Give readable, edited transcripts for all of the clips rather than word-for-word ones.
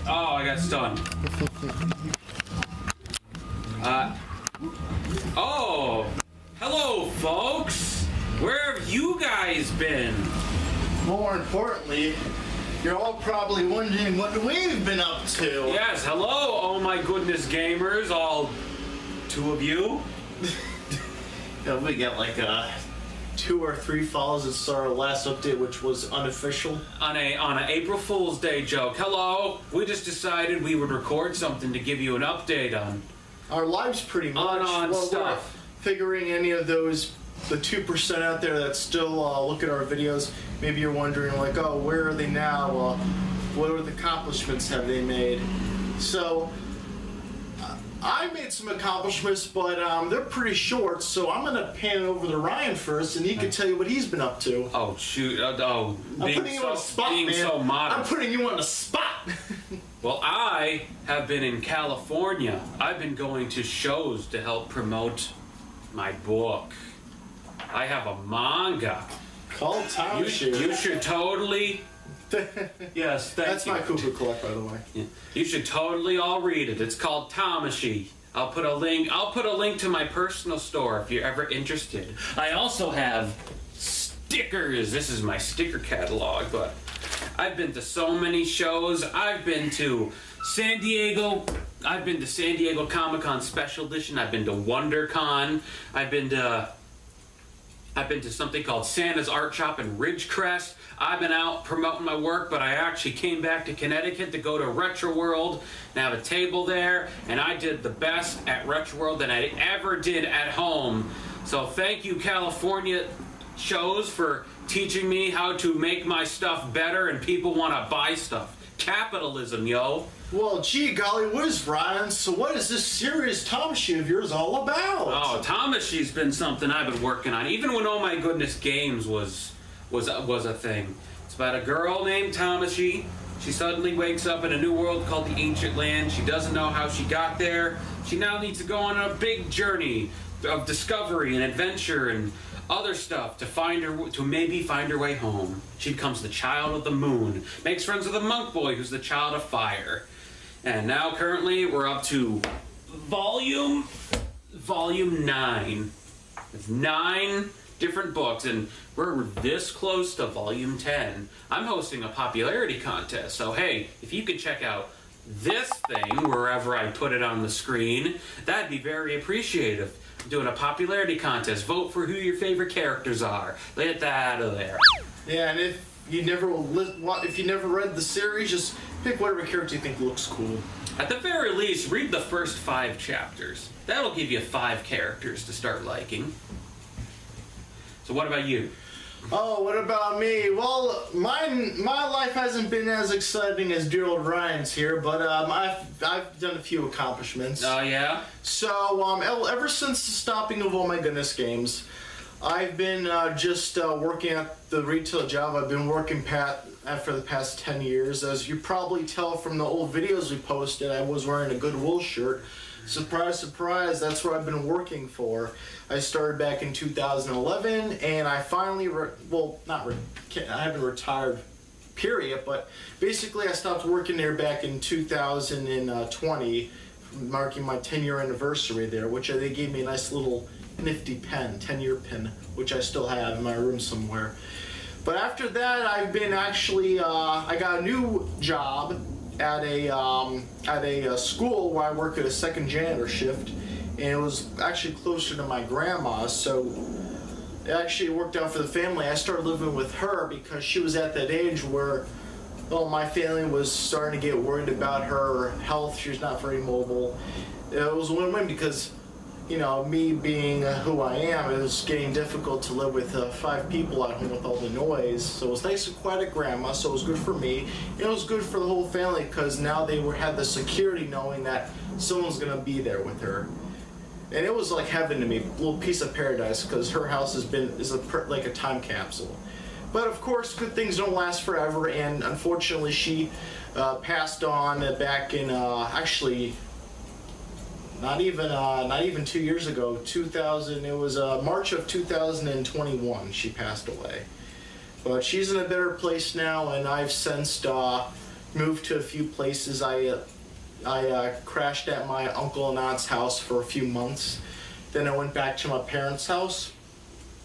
Oh, I got stunned. Oh, hello, folks. Where have you guys been? More importantly, you're all probably wondering what we've been up to. Yes, hello, oh my goodness gamers, all two of you. We got like 2 or 3 follows since our last update, which was unofficial. On an April Fool's Day joke. Hello, we just decided we would record something to give you an update on Our lives pretty much. on stuff. We're figuring any of those, the 2% out there that still look at our videos, maybe you're wondering like, oh, where are they now? What are the accomplishments have they made? So, I made some accomplishments, but they're pretty short, so I'm going to pan it over to Ryan first, and he can tell you what he's been up to. Oh, shoot. I'm putting you on the spot, man. So modest. I'm putting you on the spot. Well, I have been in California. I've been going to shows to help promote my book. I have a manga. Called Tamashy. You should totally... Yes, thank That's you. my cuckoo collect, by the way. Yeah. You should totally all read it. It's called tamashy. I'll put a link to my personal store if you're ever interested. I also have stickers. This is my sticker catalog, but I've been to so many shows. I've been to San Diego Comic-Con Special Edition. I've been to WonderCon. I've been to something called Santa's Art Shop in Ridgecrest. I've been out promoting my work, but I actually came back to Connecticut to go to Retro World and have a table there, and I did the best at Retro World than I ever did at home. So thank you, California shows, for teaching me how to make my stuff better and people want to buy stuff. Capitalism, yo. Well, gee golly whiz, Ryan. So what is this serious tamashy of yours all about? Oh, tamashy's been something I've been working on, even when Oh My Goodness Games was a thing. It's about a girl named Tamashy. She suddenly wakes up in a new world called the Ancient Land. She doesn't know how she got there. She now needs to go on a big journey of discovery and adventure and other stuff to maybe find her way home. She becomes the child of the moon, makes friends with a monk boy who's the child of fire. And now currently we're up to volume 9. It's 9 different books, and we're this close to volume 10. I'm hosting a popularity contest, so hey, if you could check out this thing wherever I put it on the screen, that'd be very appreciative. I'm doing a popularity contest. Vote for who your favorite characters are. Get that out of there. Yeah, and if you never read the series, just pick whatever character you think looks cool. At the very least, read the first 5 chapters. That'll give you 5 characters to start liking. So what about you? Oh, what about me? Well, my life hasn't been as exciting as dear old Ryan's here, but I've done a few accomplishments. Oh, yeah? So, ever since the stopping of Oh My Goodness Games, I've been just working at the retail job I've been working for the past 10 years. As you probably tell from the old videos we posted, I was wearing a Goodwill shirt. Surprise, surprise, that's what I've been working for. I started back in 2011, and I finally, I haven't retired, period, but basically I stopped working there back in 2020, marking my 10-year anniversary there, which they gave me a nice little nifty pen, 10-year pin, which I still have in my room somewhere. But after that, I've been actually, I got a new job at a school where I work at a second janitor shift, and it was actually closer to my grandma's, so it actually worked out for the family. I started living with her because she was at that age where, well, my family was starting to get worried about her health. She was not very mobile. It was a win-win because, you know, me being who I am, it was getting difficult to live with 5 people at home with all the noise. So it was nice and quiet at grandma, so it was good for me. And it was good for the whole family because now they had the security knowing that someone's going to be there with her. And it was like heaven to me, a little piece of paradise, because her house is like a time capsule. But of course, good things don't last forever, and unfortunately she passed on back in, actually, not even 2 years ago, it was March of 2021 she passed away. But she's in a better place now, and I've sensed moved to a few places. I crashed at my uncle and aunt's house for a few months. Then I went back to my parents' house.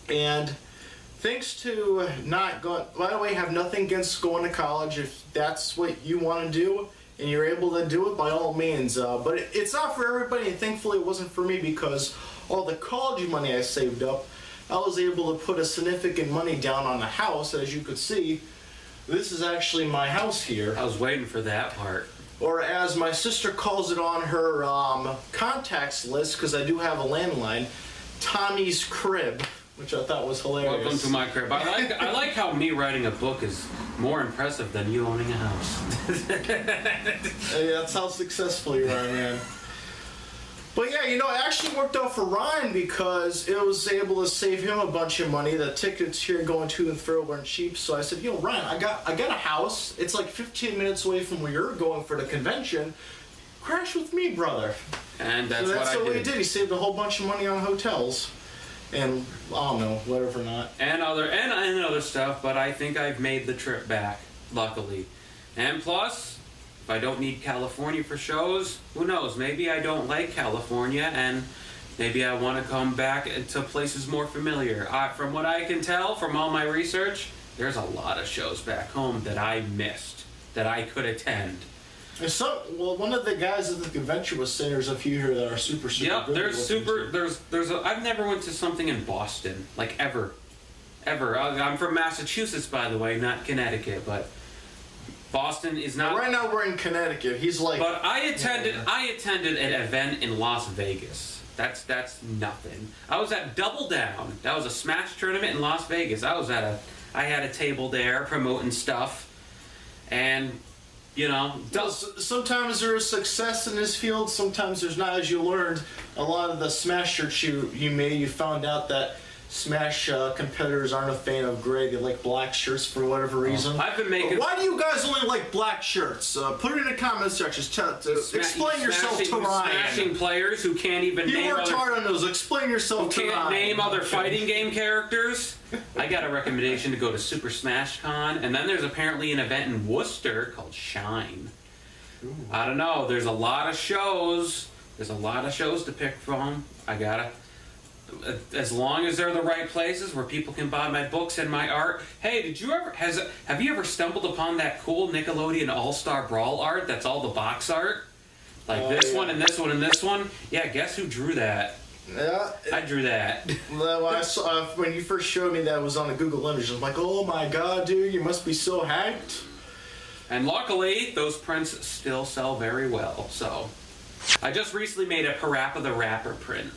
And thanks to not going, by the way, have nothing against going to college. If that's what you want to do and you're able to do it, by all means. But it's not for everybody, and thankfully it wasn't for me, because all the college money I saved up, I was able to put a significant money down on the house. As you could see, this is actually my house here. I was waiting for that part. Or as my sister calls it on her contacts list, because I do have a landline, Tommy's crib, which I thought was hilarious. Welcome to my crib. I like how me writing a book is more impressive than you owning a house. Yeah, that's how successful you are, man. But yeah, it actually worked out for Ryan, because it was able to save him a bunch of money. The tickets here going to and fro weren't cheap, so I said, Ryan, I got a house. It's like 15 minutes away from where you're going for the convention. Crash with me, brother. And that's what I he did. He saved a whole bunch of money on hotels. And I don't know, whatever not. And other stuff, but I think I've made the trip back, luckily. And plus, if I don't need California for shows, who knows? Maybe I don't like California, and maybe I want to come back to places more familiar. From what I can tell from all my research, there's a lot of shows back home that I missed, that I could attend. One of the guys at the convention was saying there's a few here that are super good. I've never went to something in Boston, like ever. I'm from Massachusetts, by the way, not Connecticut, but Boston is not. Right now we're in Connecticut. He's like. But I attended an event in Las Vegas. That's nothing. I was at Double Down. That was a Smash tournament in Las Vegas. I had a table there promoting stuff, and. Sometimes there is success in this field, sometimes there's not. As you learned, a lot of the Smash shirts you made, you found out that Smash competitors aren't a fan of gray. They like black shirts for whatever reason. I've been making. Why do you guys only like black shirts? Put it in the comment section. Explain yourself to Ryan. Smashing players who can't even name. You worked hard on those. Explain yourself to Ryan. Can't name other fighting game characters. I got a recommendation to go to Super Smash Con, and then there's apparently an event in Worcester called Shine. Ooh. I don't know. There's a lot of shows. There's a lot of shows to pick from. As long as they're the right places where people can buy my books and my art. Hey, have you ever stumbled upon that cool Nickelodeon All-Star Brawl art that's all the box art? Like this one and this one and this one? Yeah, guess who drew that? Yeah. I drew that. Well, I saw, when you first showed me that it was on a Google image, I was like, oh my god, dude, you must be so hacked. And luckily, those prints still sell very well, so. I just recently made a Parappa the Rapper print.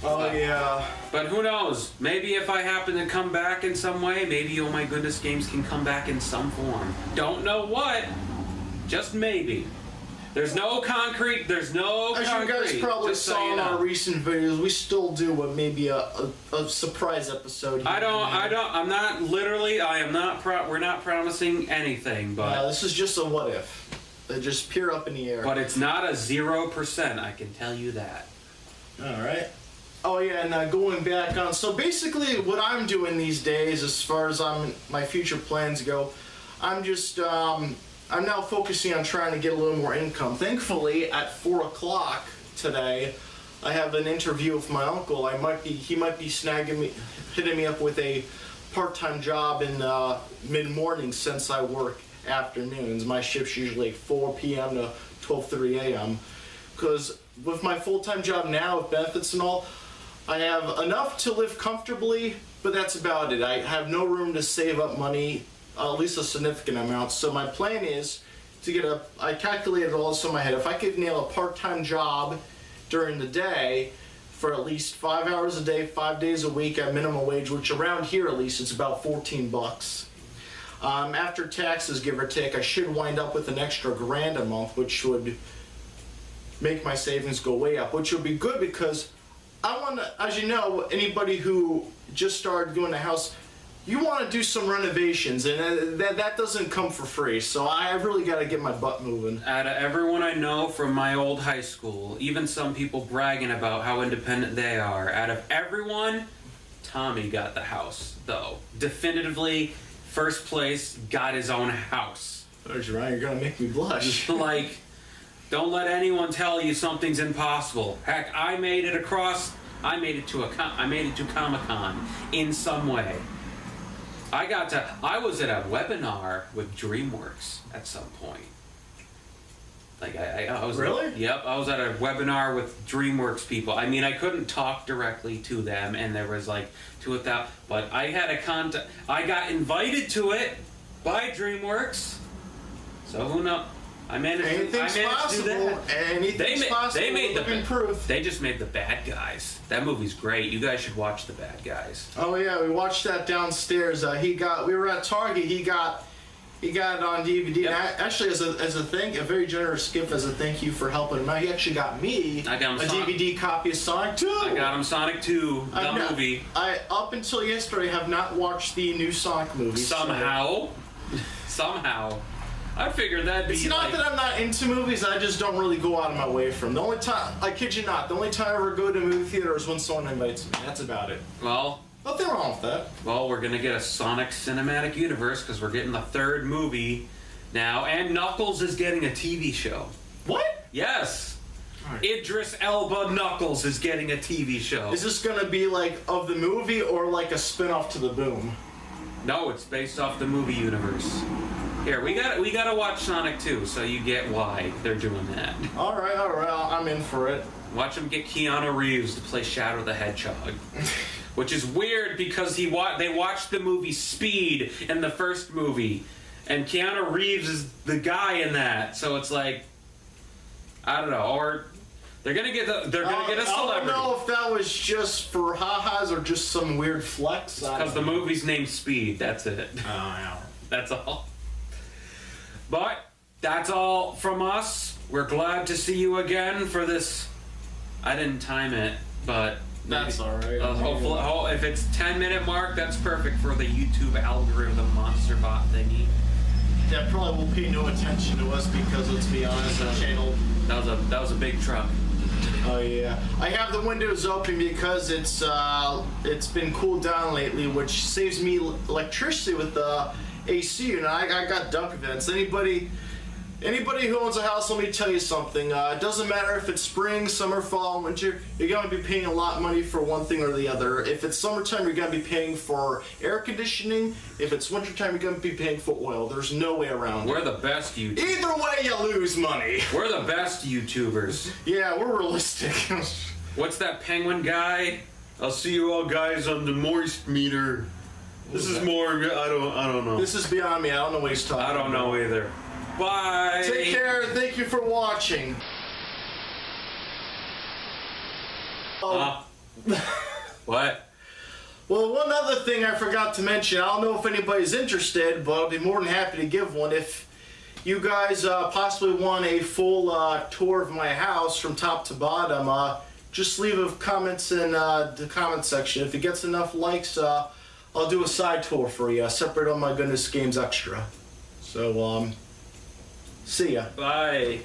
Oh, yeah. But who knows? Maybe if I happen to come back in some way, maybe Oh My Goodness Games can come back in some form. Don't know what. Just maybe. There's no concrete. As you guys probably saw in our recent videos, we still do maybe a surprise episode. We're not promising anything, but. This is just a what if. They're just pure up in the air. But it's not a 0%, I can tell you that. Alright. Oh yeah, and going back on, so basically what I'm doing these days, as far as my future plans go, I'm just, I'm now focusing on trying to get a little more income. Thankfully, at 4 o'clock today, I have an interview with my uncle. He might be hitting me up with a part-time job in mid-morning, since I work afternoons. My shift's usually 4 p.m. to 12:30 a.m. Because with my full-time job now, with benefits and all, I have enough to live comfortably, but that's about it. I have no room to save up money, at least a significant amount. So my plan is to I calculated all this in my head. If I could nail a part-time job during the day for at least 5 hours a day, 5 days a week at minimum wage, which around here at least it's about $14. After taxes, give or take, I should wind up with an extra $1,000 a month, which would make my savings go way up, which would be good because I want to, as you know, anybody who just started doing a house, you want to do some renovations, and that doesn't come for free, so I really got to get my butt moving. Out of everyone I know from my old high school, even some people bragging about how independent they are, out of everyone, Tommy got the house, though. Definitively, first place, got his own house. There's Ryan, you're gonna make me blush. Like, don't let anyone tell you something's impossible. Heck, I made it to Comic-Con in some way. I was at a webinar with DreamWorks at some point. Like I was really? Yep, I was at a webinar with DreamWorks people. I mean, I couldn't talk directly to them, and there was like 2,000. But I had a contact. I got invited to it by DreamWorks. So who knows? I managed to do that. Anything's possible. They made the proof. They just made The Bad Guys. That movie's great. You guys should watch The Bad Guys. Oh yeah, we watched that downstairs. We were at Target. He got it on DVD. Yep. And actually, as a very generous gift as a thank you for helping him out, he actually got me a DVD copy of Sonic 2. I got him Sonic 2, the movie. I up until yesterday have not watched the new Sonic movie. Somehow. I figured that'd be. It's not that I'm not into movies. I just don't really go out of my way from. The only time, I kid you not, the only time I ever go to a movie theater is when someone invites me. That's about it. Well, nothing wrong with that. Well, we're gonna get a Sonic Cinematic Universe because we're getting the 3rd movie now, and Knuckles is getting a TV show. What? Yes. Right. Idris Elba Knuckles is getting a TV show. Is this gonna be like of the movie or like a spin-off to the Boom? No, it's based off the movie universe. Here, we gotta watch Sonic 2 so you get why they're doing that. All right, I'm in for it. Watch them get Keanu Reeves to play Shadow the Hedgehog, which is weird because they watched the movie Speed in the first movie, and Keanu Reeves is the guy in that. So it's like, I don't know, or they're gonna get a celebrity. I don't know if that was just for ha-has or just some weird flex. Because the movie's named Speed. That's it. Oh yeah. That's all. But that's all from us. We're glad to see you again for this. I didn't time it, but that's all right. Hopefully, if it's 10-minute mark, that's perfect for the YouTube algorithm monster bot thingy. That probably will pay no attention to us because, let's be honest, our channel. That was a big truck. Oh yeah, I have the windows open because it's been cooled down lately, which saves me electricity with the AC, and I got duck vents. Anybody who owns a house, let me tell you something. It doesn't matter if it's spring, summer, fall, winter. You're going to be paying a lot of money for one thing or the other. If it's summertime, you're going to be paying for air conditioning. If it's wintertime, you're going to be paying for oil. There's no way around it. We're the best YouTubers. Either way, you lose money. We're the best YouTubers. Yeah, we're realistic. What's that penguin guy? I'll see you all guys on the moist meter. This is more, I don't know. This is beyond me. I don't know what he's talking about. I don't know either. Bye. Take care. Thank you for watching. What? Well, one other thing I forgot to mention. I don't know if anybody's interested, but I'll be more than happy to give one. If you guys possibly want a full tour of my house from top to bottom, just leave a comments in the comment section. If it gets enough likes, I'll do a side tour for you, separate on my goodness games extra. So, see ya. Bye.